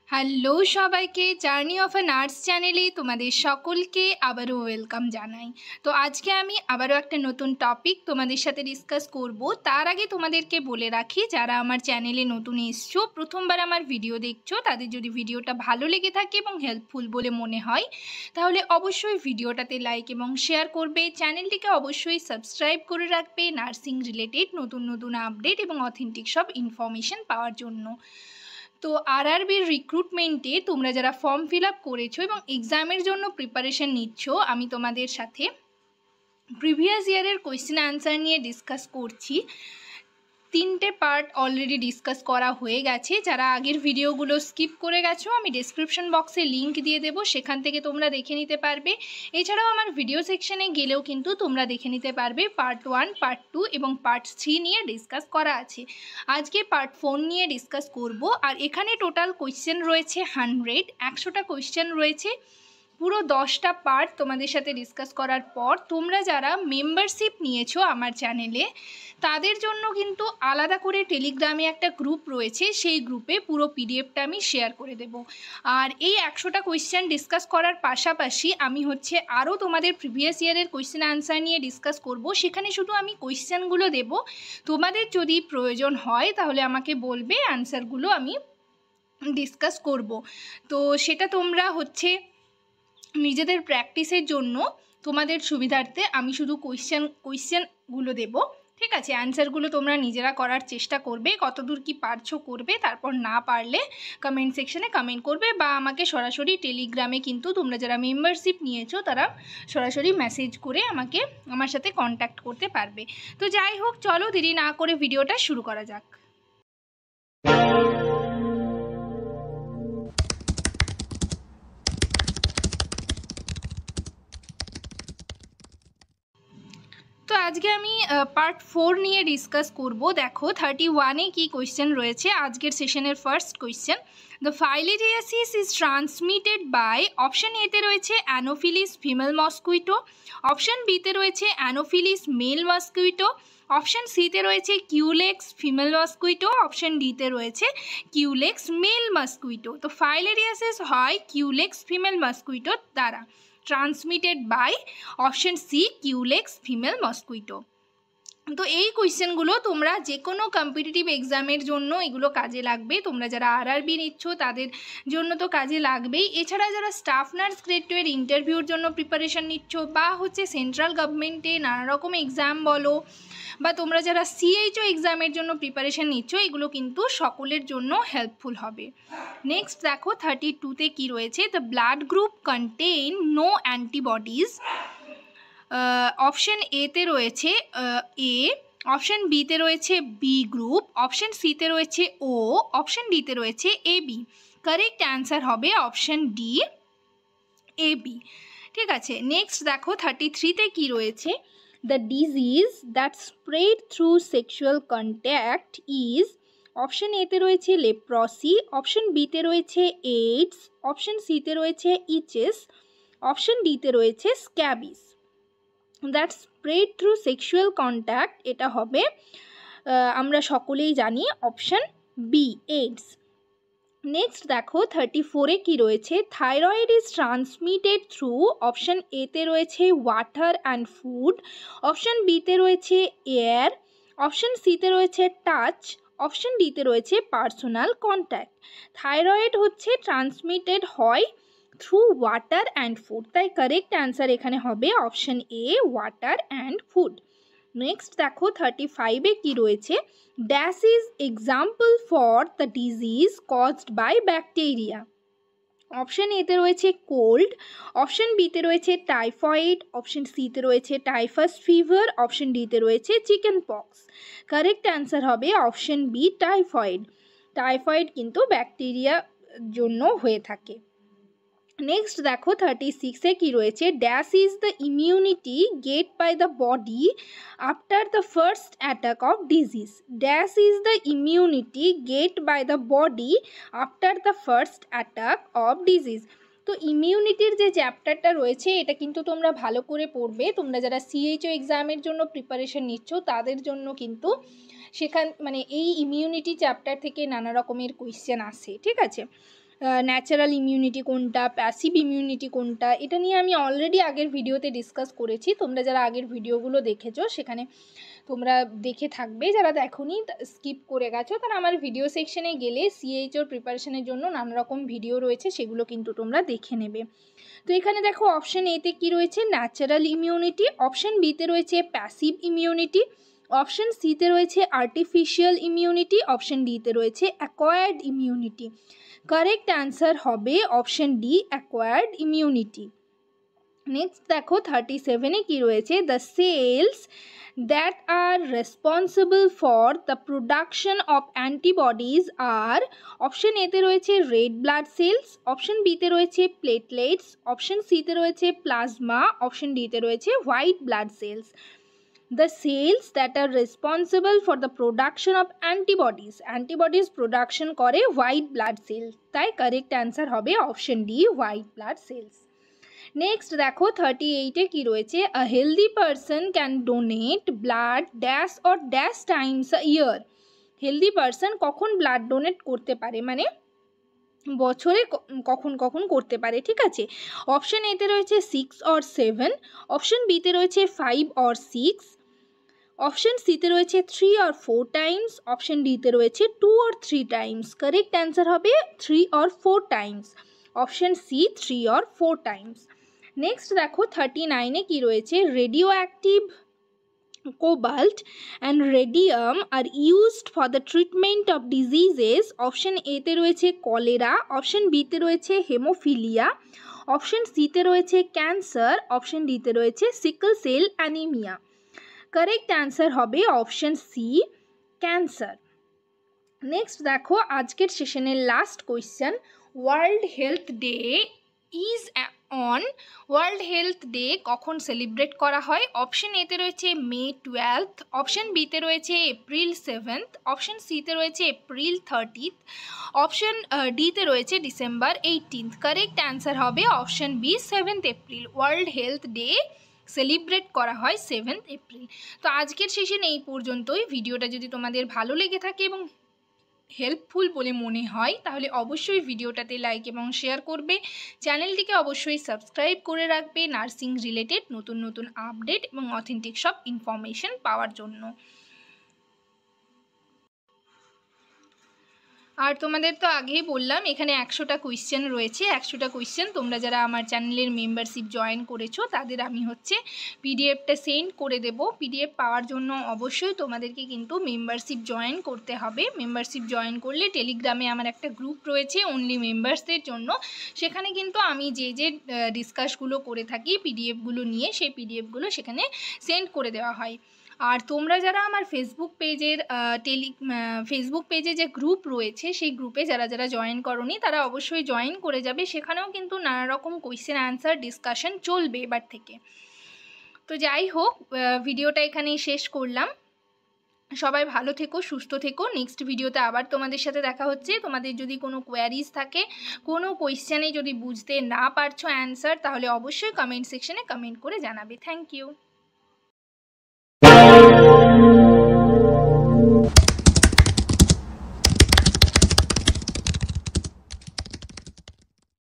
Hello সবাইকে, journey of a nurse চ্যানেলে তোমাদের সকলকে আবারও ওয়েলকাম জানাই। তো আজকে আমি আবারও একটা নতুন টপিক তোমাদের সাথে ডিসকাস করব। তার আগে তোমাদেরকে বলে রাখি, যারা আমার চ্যানেলে নতুন এসছো, প্রথমবার আমার ভিডিও দেখছো, তাদের যদি ভিডিওটা ভালো লেগে থাকে এবং হেল্পফুল বলে মনে হয় তাহলে অবশ্যই ভিডিওটাতে লাইক এবং শেয়ার করবে। চ্যানেলটিকে অবশ্যই সাবস্ক্রাইব করে রাখবে নার্সিং রিলেটেড নতুন নতুন আপডেট এবং অথেন্টিক সব ইনফরমেশন পাওয়ার জন্য। তো আরআরবির রিক্রুটমেন্টে তোমরা যারা ফর্ম ফিল আপ করেছো এবং এক্সামের জন্য প্রিপারেশন নিচ্ছ, আমি তোমাদের সাথে প্রিভিয়াস ইয়ারের কোয়েশ্চেন আনসার নিয়ে ডিসকাস করছি। 3টে পার্ট অলরেডি ডিসকাস করা হয়ে গেছে। যারা আগের ভিডিওগুলো স্কিপ করে গেছো, আমি ডেসক্রিপশন বক্সে লিঙ্ক দিয়ে দেবো, সেখান থেকে তোমরা দেখে নিতে পারবে। এছাড়াও আমার ভিডিও সেকশনে গেলেও কিন্তু তোমরা দেখে নিতে পারবে। পার্ট 1, পার্ট 2 এবং পার্ট 3 নিয়ে ডিসকাস করা আছে। আজকে পার্ট 4 নিয়ে ডিসকাস করব। আর এখানে টোটাল কোয়েশ্চেন রয়েছে 100টা কোয়েশ্চেন রয়েছে। পুরো 10টা পার্ট তোমাদের সাথে ডিসকাস করার পর তোমরা যারা মেম্বারশিপ নিয়েছো আমার চ্যানেলে, তাদের জন্য কিন্তু আলাদা করে টেলিগ্রামে একটা গ্রুপ রয়েছে, সেই গ্রুপে পুরো পিডিএফটা আমি শেয়ার করে দেব। আর এই 100টা কোয়েশ্চেন ডিসকাস করার পাশাপাশি আমি আরও তোমাদের প্রিভিয়াস ইয়ারের কোয়েশ্চেন আনসার নিয়ে ডিসকাস করব। সেখানে শুধু আমি কোয়েশ্চেনগুলো দেব, তোমাদের যদি প্রয়োজন হয় তাহলে আমাকে বলবে, আনসারগুলো আমি ডিসকাস করব। তো সেটা তোমরা নিজেদের প্র্যাকটিসের জন্য তোমাদের সুবিধার্থে আমি শুধু কোয়েশ্চেনগুলো দেব, ঠিক আছে? অ্যান্সারগুলো তোমরা নিজেরা করার চেষ্টা করবে, কতদূর কি পারছো করবে, তারপর না পারলে কমেন্ট সেকশনে কমেন্ট করবে বা আমাকে সরাসরি টেলিগ্রামে কিন্তু তোমরা যারা মেম্বারশিপ নিয়েছো তারা সরাসরি মেসেজ করে আমার সাথে কন্ট্যাক্ট করতে পারবে। তো যাই হোক, চলো দেরি না করে ভিডিওটা শুরু করা যাক। তো আজকে আমি পার্ট 4 নিয়ে ডিসকাস করব। দেখো 31-এ কি কোয়েশ্চেন রয়েছে। আজকের সেশনের first question, the filariasis is transmitted by, option এতে রয়েছে অ্যানোফিলিস ফিমেল মসকুইটো, অপশন বিতে রয়েছে অ্যানোফিলিস মেল মসকুইটো, অপশন সিতে রয়েছে কিউলেক্স ফিমেল মসকুইটো, অপশন ডিতে রয়েছে কিউলেক্স মেল মসকুইটো। তো ফাইলেরিয়াসিস হয় কিউলেক্স ফিমেল মসকুইটোর দ্বারা, transmitted by option C culex female mosquito. তো এই কোয়েশ্চেনগুলো তোমরা যে কোনো কম্পিটিটিভ এক্সামের জন্য এগুলো কাজে লাগবে। তোমরা যারা আরআরবি নিচ্ছ তাদের জন্য তো কাজে লাগবেই। এছাড়া যারা স্টাফ নার্স গ্রেড 2 এর ইন্টারভিউর জন্য প্রিপারেশন নিচ্ছ বা সেন্ট্রাল গভর্নমেন্টে নানা রকম এক্সাম বলো, বা তোমরা যারা সিএইচও এক্সামের জন্য প্রিপারেশন নিচ্ছ, এগুলো কিন্তু সকলের জন্য হেল্পফুল হবে। নেক্সট দেখো 32-তে কী রয়েছে, the blood group contain no antibodies. Option এতে রয়েছে এ, অপশন বিতে রয়েছে বি গ্রুপ, অপশন সিতে রয়েছে ও, অপশন ডিতে রয়েছে এ বি। কারেক্ট অ্যান্সার হবে অপশন ডি, এ বি। ঠিক আছে, নেক্সট দেখো 33-তে কী রয়েছে, the disease that spread through sexual contact is, option এতে রয়েছে লেপ্রসি, অপশন বিতে রয়েছে এইডস, অপশন সিতে রয়েছে ইচেস, অপশন ডিতে রয়েছে scabies. That spread through sexual contact, এটা হবে আমরা সকলেই জানি অপশন বি, এইডস। নেক্সট দেখো 34-এ কী রয়েছে, thyroid is transmitted through, option এতে রয়েছে ওয়াটার অ্যান্ড ফুড, অপশন বিতে রয়েছে এয়ার, অপশন সিতে রয়েছে টাচ, অপশন ডিতে রয়েছে পার্সোনাল কন্ট্যাক্ট। থাইরয়েড ট্রান্সমিটেড হয় থ্রু ওয়াটার অ্যান্ড ফুড, তাই কারেক্ট অ্যান্সার এখানে হবে option A, water and food. Next দেখো 35-এ কী রয়েছে, dash is example for the disease caused by bacteria. Option এতে রয়েছে কোল্ড, অপশন বিতে রয়েছে টাইফয়েড, অপশন সিতে রয়েছে টাইফাস ফিভার, অপশন ডিতে রয়েছে চিকেন পক্স। কারেক্ট অ্যান্সার হবে অপশন বি, টাইফয়েড। টাইফয়েড কিন্তু ব্যাকটেরিয়া জন্য হয়ে থাকে। নেক্সট দেখো 36-এ কী রয়েছে, dash is the immunity get by the body after the first attack of disease. Dash is the immunity get by the body after the first attack of disease. তো ইমিউনিটির যে চ্যাপ্টারটা রয়েছে এটা কিন্তু তোমরা ভালো করে পড়বে। তোমরা যারা সিএইচও এক্সামের জন্য প্রিপারেশন নিচ্ছ তাদের জন্য কিন্তু এই ইমিউনিটি চ্যাপ্টার থেকে নানা রকমের কোয়েশ্চেন আসে, ঠিক আছে? ন্যাচারাল ইমিউনিটি কোনটা, প্যাসিভ ইমিউনিটি কোনটা, এটা নিয়ে আমি অলরেডি আগের ভিডিওতে ডিসকাস করেছি। তোমরা যারা আগের ভিডিওগুলো দেখেছো সেখানে তোমরা দেখে থাকবে, যারা দেখোনি স্কিপ করে গেছো তারা আমার ভিডিও সেকশনে গেলে সিএইচওর প্রিপারেশনের জন্য নানা রকম ভিডিও রয়েছে, সেগুলো কিন্তু তোমরা দেখে নেবে। তো এখানে দেখো অপশন এতে কি রয়েছে, ন্যাচারাল ইমিউনিটি, অপশন বিতে রয়েছে প্যাসিভ ইমিউনিটি, অপশন সিতে রয়েছে আর্টিফিশিয়াল ইমিউনিটি, অপশন ডিতে রয়েছে অ্যাকোয়ার্ড ইমিউনিটি। কারেক্ট অ্যান্সার হবে option D, acquired immunity. Next দেখো 37-এ কি রয়েছে, the cells that are responsible for the production of antibodies are, option এতে রয়েছে রেড ব্লাড সেলস, অপশন বিতে রয়েছে প্লেটলেটস, অপশন সিতে রয়েছে প্লাজমা, অপশন ডিতে রয়েছে white blood cells. The cells that are responsible for the production of antibodies production করে white blood cells, তাই কারেক্ট অ্যান্সার হবে option D, white blood cells. Next দেখো 38-এ কি রয়েছে, a healthy person can donate blood dash or dash Times a year. Healthy person কখন blood donate করতে পারে, মানে বছরে কখন কখন করতে পারে, ঠিক আছে। অপশন এতে রয়েছে 6 or 7, অপশন বিতে রয়েছে 5 or 6, অপশন সিতে রয়েছে 3 or 4 টাইমস, অপশন ডিতে রয়েছে 2 or 3 টাইমস। কারেক্ট অ্যান্সার হবে 3 or 4 times, option C 3 or 4 times. Next দেখো 39-এ কি রয়েছে, radioactive cobalt and radium are used for the treatment of diseases, option এতে রয়েছে কলেরা, অপশন বিতে রয়েছে হেমোফিলিয়া, অপশন সিতে রয়েছে ক্যান্সার, অপশন ডিতে রয়েছে sickle cell anaemia. Correct answer হবে অপশন সি, ক্যান্সার। নেক্সট দেখো আজকের সেশনের last question, world health day is on, world health day কখন সেলিব্রেট করা হয়? অপশন এতে রয়েছে মে 12, অপশন বিতে রয়েছে এপ্রিল 7, অপশন সিতে রয়েছে এপ্রিল 30, অপশন ডিতে রয়েছে ডিসেম্বর 18। কারেক্ট অ্যান্সার হবে option B, 7 April. World health day celebrate করা হয় 7 এপ্রিল। তো আজকের সেশন এই পর্যন্তই। ভিডিওটা যদি তোমাদের ভালো লেগে থাকে এবং হেল্পফুল বলে মনে হয় তাহলে অবশ্যই ভিডিওটাতে লাইক এবং শেয়ার করবে, চ্যানেলটিকে অবশ্যই সাবস্ক্রাইব করে রাখবে নার্সিং রিলেটেড নতুন নতুন আপডেট এবং অথেন্টিক সব ইনফরমেশন পাওয়ার জন্য। আর তোমাদের তো আগেই বললাম এখানে 100টা কোয়েশ্চেন রয়েছে, 100টা কোয়েশ্চেন তোমরা যারা আমার চ্যানেলের মেম্বারশিপ জয়েন করেছো তাদের আমি পিডিএফটা সেন্ড করে দেব। পিডিএফ পাওয়ার জন্য অবশ্যই তোমাদেরকে কিন্তু মেম্বারশিপ জয়েন করতে হবে। মেম্বারশিপ জয়েন করলে টেলিগ্রামে আমার একটা গ্রুপ রয়েছে অনলি মেম্বার্সদের জন্য, সেখানে কিন্তু আমি যে ডিসকাসগুলো করে থাকি পিডিএফগুলো নিয়ে, সেই পিডিএফগুলো সেখানে সেন্ড করে দেওয়া হয়। আর তোমরা যারা আমার ফেসবুক পেজে যে গ্রুপ রয়েছে সেই গ্রুপে যারা যারা জয়েন করোনি তারা অবশ্যই জয়েন করে যাবে, সেখানেও কিন্তু নানা রকম কোয়েশ্চেন অ্যান্সার ডিসকাশন চলবে এবার থেকে। তো যাই হোক, ভিডিওটা এখানেই শেষ করলাম। সবাই ভালো থেকো, সুস্থ থেকো। নেক্সট ভিডিওতে আবার তোমাদের সাথে দেখা হচ্ছে। তোমাদের যদি কোনো কোয়ারিজ থাকে, কোনো কোয়েশ্চেনে যদি বুঝতে না পারছো অ্যান্সার, তাহলে অবশ্যই কমেন্ট সেকশনে কমেন্ট করে জানাবে। Thank you.